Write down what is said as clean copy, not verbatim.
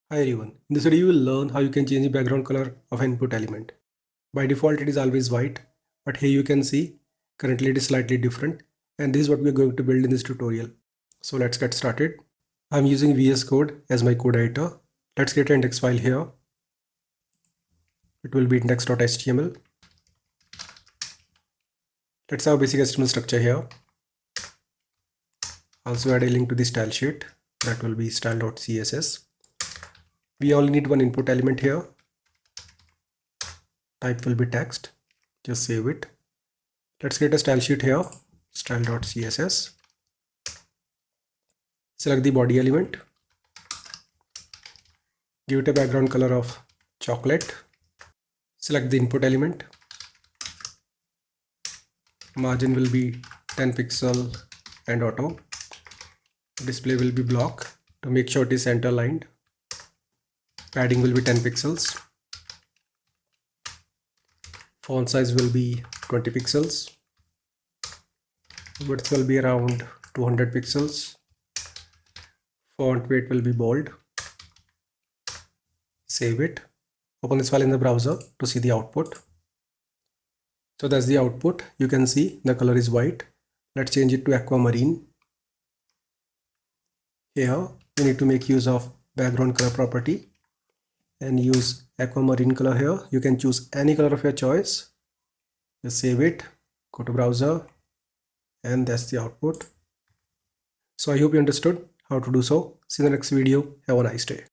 Hi everyone, in this video you will learn how you can change the background color of an input element. By default it is always white, but here you can see currently it is slightly different, and this is what we are going to build in this tutorial. So let's get started. I'm using VS Code as my code editor. Let's get an index file here. It will be index.html. Let's have basic HTML structure here. Also add a link to the style sheet, that will be style.css. We only need one input element here. Type will be text. Just save it. Let's get a style sheet here. Style.css. Select the body element. Give it a background color of chocolate. Select the input element. Margin will be 10 pixel and auto. Display will be block to make sure it is center aligned. Padding will be 10 pixels. Font size will be 20 pixels. Width will be around 200 pixels. Font weight will be bold. Save it. Open this file in the browser to see the output. So that's the output. You can see the color is white. Let's change it to aquamarine. Here you need to make use of background color property and use aquamarine color here. You can choose any color of your choice. Just save it, go to browser, and that's the output. So I hope you understood how to do so. See you in the next video. Have a nice day.